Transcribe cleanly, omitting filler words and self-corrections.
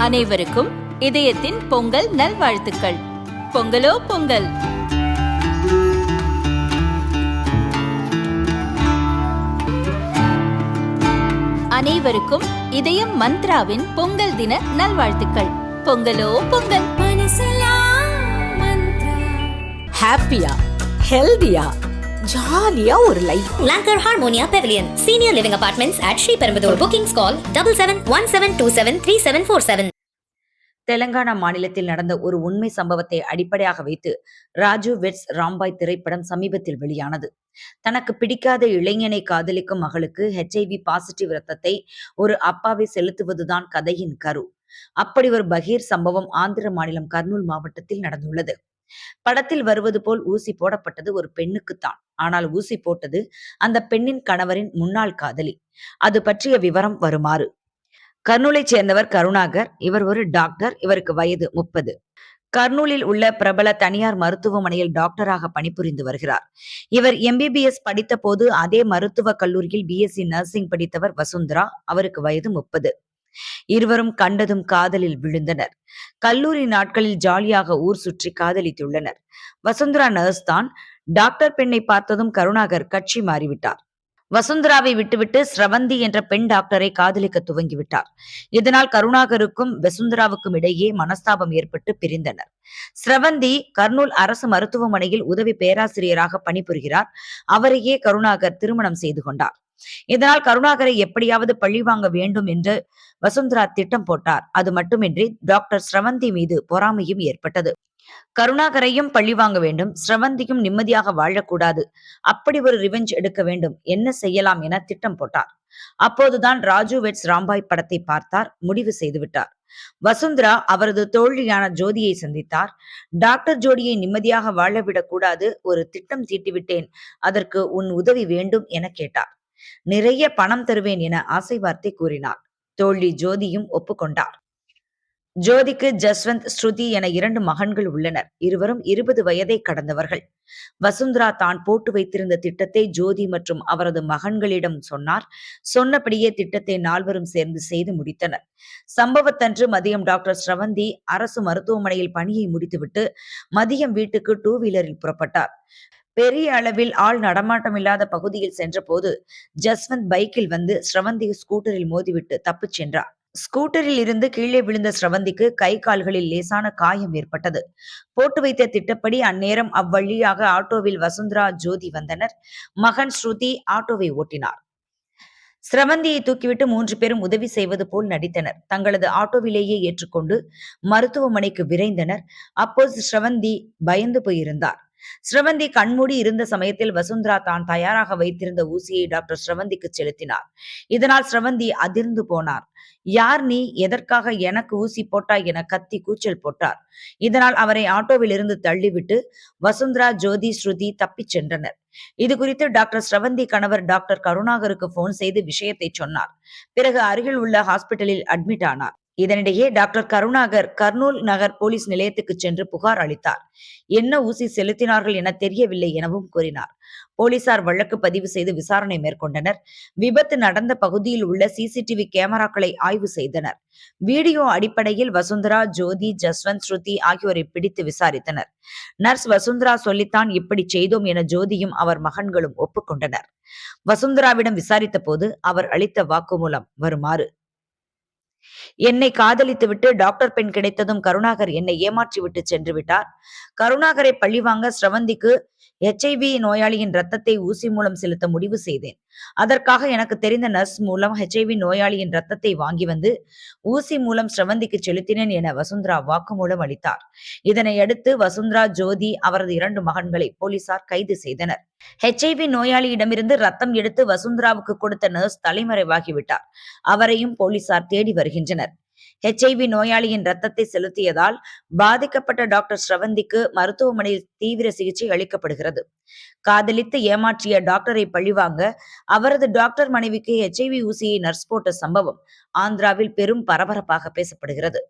அனைவருக்கும் இதயத்தின் பொங்கல் நல்வாழ்த்துக்கள். பொங்கலோ பொங்கல். அனைவருக்கும் இதயம் மந்த்ராவின் பொங்கல் தின நல்வாழ்த்துக்கள். பொங்கலோ பொங்கல். ஹாப்பியா, ஹெல்தியா, ஜாலியா ஒரு life. Lanker Harmonia Pavilion, Senior Living Apartments at Sriperumbudur. Bookings call 7717273747. Telangana மாநிலத்தில் நடந்த ஒரு உண்மை சம்பவத்தை அடிப்படையாக வைத்து ராஜு வெட்ஸ் ராம்பாய் திரைப்படம் சமீபத்தில் வெளியானது. தனக்கு பிடிக்காத இளைஞனை காதலிக்கும் மகளுக்கு HIV பாசிட்டிவ் ரத்தத்தை ஒரு அப்பாவை செலுத்துவதுதான் கதையின் கரு. அப்படி ஒரு பகீர் சம்பவம் ஆந்திர மாநிலம் கர்னூல் மாவட்டத்தில் நடந்துள்ளது. படத்தில் வருவது போல் ஊசி போடப்பட்டது ஒரு பெண்ணுக்குத்தான். ஆனால் ஊசி போட்டது அந்த பெண்ணின் கணவரின் முன்னாள் காதலி. அது பற்றிய விவரம் வருமாறு. கர்னூலைச் சேர்ந்தவர் கருணாகர். இவர் ஒரு டாக்டர். இவருக்கு வயது 30. கர்னூலில் உள்ள பிரபல தனியார் மருத்துவமனையில் டாக்டராக பணிபுரிந்து வருகிறார். இவர் MBBS படித்த போது அதே மருத்துவக் கல்லூரியில் BSc நர்சிங் படித்தவர் வசுந்தரா. அவருக்கு வயது 30. இருவரும் கண்டதும் காதலில் விழுந்தனர். கல்லூரி நாட்களில் ஜாலியாக ஊர் சுற்றி காதலித்துள்ளனர். வசுந்தரா நர்ஸ் தான். டாக்டர் பெண்ணை பார்த்ததும் கருணாகர் கட்சி மாறிவிட்டார். வசுந்தராவை விட்டுவிட்டு ஸ்ரவந்தி என்ற பெண் டாக்டரை காதலிக்க துவங்கிவிட்டார். இதனால் கருணாகருக்கும் வசுந்தராவுக்கும் இடையே மனஸ்தாபம் ஏற்பட்டு பிரிந்தனர். ஸ்ரவந்தி கர்னூல் அரசு மருத்துவமனையில் உதவி பேராசிரியராக பணிபுரிகிறார். அவரையே கருணாகர் திருமணம் செய்து கொண்டார். இதனால் கருணாகரை எப்படியாவது பழிவாங்க வேண்டும் என்று வசுந்தரா திட்டம் போட்டார். அது மட்டுமின்றி டாக்டர் ஸ்ரவந்தி மீது பொறாமையும் ஏற்பட்டது. கருணாகரையும் பழிவாங்க வேண்டும், ஸ்ரவந்தியும் நிம்மதியாக வாழக்கூடாது, அப்படி ஒரு ரிவெஞ்ச் எடுக்க வேண்டும், என்ன செய்யலாம் என திட்டம் போட்டார். அப்போதுதான் ராஜு வெட்ஸ் ராம்பாய் படத்தை பார்த்தார். முடிவு செய்துவிட்டார். வசுந்தரா அவரது தோழியான ஜோதியை சந்தித்தார். டாக்டர் ஜோடியை நிம்மதியாக வாழவிடக் கூடாது, ஒரு திட்டம் தீட்டிவிட்டேன், அதற்கு உன் உதவி வேண்டும் என கேட்டார். நிறைய பணம் தருவேன் என ஆசை வார்த்தை கூறினார். தோழி ஜோதியும் ஒப்புக்கொண்டார். ஜோதிக்கு ஜஸ்வந்த், ஸ்ருதி என 2 மகன்கள் உள்ளனர். இருவரும் 20 வயதை கடந்தவர்கள். வசுந்தரா தான் போட்டு வைத்திருந்த திட்டத்தை ஜோதி மற்றும் அவரது மகன்களிடம் சொன்னார். சொன்னபடியே திட்டத்தை 4வரும் சேர்ந்து செய்து முடித்தனர். சம்பவத்தன்று மதியம் டாக்டர் ஸ்ரவந்தி அரசு மருத்துவமனையில் பணியை முடித்துவிட்டு மதியம் வீட்டுக்கு 2 வீலரில் புறப்பட்டார். பெரிய அளவில் ஆள் நடமாட்டம் இல்லாத பகுதியில் சென்றபோது ஜஸ்வந்த் பைக்கில் வந்து ஸ்ரவந்தி ஸ்கூட்டரில் மோதிவிட்டு தப்பிச் சென்றார். ஸ்கூட்டரில் இருந்து கீழே விழுந்த ஸ்ரவந்திக்கு கை கால்களில் லேசான காயம் ஏற்பட்டது. போட்டு வைத்த திட்டப்படி அந்நேரம் அவ்வழியாக ஆட்டோவில் வசுந்தரா, ஜோதி வந்தனர். மகன் ஸ்ருதி ஆட்டோவை ஓட்டினார். ஸ்ரவந்தியை தூக்கிவிட்டு 3 பேரும் உதவி செய்வது போல் நடித்தனர். தங்களது ஆட்டோவிலேயே ஏற்றுக்கொண்டு மருத்துவமனைக்கு விரைந்தனர். அப்போது ஸ்ரவந்தி பயந்து போயிருந்தார். ஸ்ரவந்தி கண்மூடி இருந்த சமயத்தில் வசுந்தரா தான் தயாராக வைத்திருந்த ஊசியை டாக்டர் ஸ்ரவந்திக்கு செலுத்தினார். இதனால் ஸ்ரவந்தி அதிர்ந்து போனார். யார் நீ, எதற்காக எனக்கு ஊசி போட்டாய் என கத்தி கூச்சல் போட்டார். இதனால் அவரை ஆட்டோவில் இருந்து தள்ளிவிட்டு வசுந்தரா, ஜோதி, ஸ்ருதி தப்பிச் சென்றனர். இது குறித்து டாக்டர் ஸ்ரவந்தி கணவர் டாக்டர் கருணாகருக்கு போன் செய்து விஷயத்தை சொன்னார். பிறகு அருகில் உள்ள ஹாஸ்பிட்டலில் அட்மிட் ஆனார். இதனிடையே டாக்டர் கருணாகர் கர்னூல் நகர் போலீஸ் நிலையத்துக்கு சென்று புகார் அளித்தார். என்ன ஊசி செலுத்தினார்கள் என தெரியவில்லை எனவும் கூறினார். போலீசார் வழக்கு பதிவு செய்து விசாரணை மேற்கொண்டனர். விபத்து நடந்த பகுதியில் உள்ள CCTV கேமராக்களை ஆய்வு செய்தனர். வீடியோ அடிப்படையில் வசுந்தரா, ஜோதி, ஜஸ்வந்த், ஸ்ருதி ஆகியோரை பிடித்து விசாரித்தனர். நர்ஸ் வசுந்தரா சொல்லித்தான் இப்படி செய்தோம் என ஜோதியும் அவர் மகன்களும் ஒப்புக்கொண்டனர். வசுந்தராவிடம் விசாரித்த போது அவர் அளித்த வாக்குமூலம் வருமாறு. என்னை காதலித்துவிட்டு டாக்டர் பெண் கிடைத்ததும் கருணாகர் என்னை ஏமாற்றிவிட்டு சென்று விட்டார். கருணாகரை பழிவாங்க ஸ்ரவந்திக்கு HIV நோயாளியின் ரத்தத்தை ஊசி மூலம் செலுத்த முடிவு செய்தேன். அதற்காக எனக்கு தெரிந்த நர்ஸ் மூலம் HIV நோயாளியின் ரத்தத்தை வாங்கி வந்து ஊசி மூலம் ஸ்ரவந்திக்கு செலுத்தினேன் என வசுந்தரா வாக்குமூலம் அளித்தார். இதனையடுத்து வசுந்தரா, ஜோதி, அவரது 2 மகன்களை போலீசார் கைது செய்தனர். HIV நோயாளியிடமிருந்து ரத்தம் எடுத்து வசுந்தராவுக்கு கொடுத்த நர்ஸ் தலைமறைவாகிவிட்டார். அவரையும் போலீசார் தேடி வருகின்றனர். HIV நோயாளியின் ரத்தத்தை செலுத்தியதால் பாதிக்கப்பட்ட டாக்டர் ஸ்ரவந்திக்கு மருத்துவமனையில் தீவிர சிகிச்சை அளிக்கப்படுகிறது. காதலித்து ஏமாற்றிய டாக்டரை பழிவாங்க அவரது டாக்டர் மனைவிக்கு HIV ஊசியை நர்ஸ் போட்ட சம்பவம் ஆந்திராவில் பெரும் பரபரப்பாக பேசப்படுகிறது.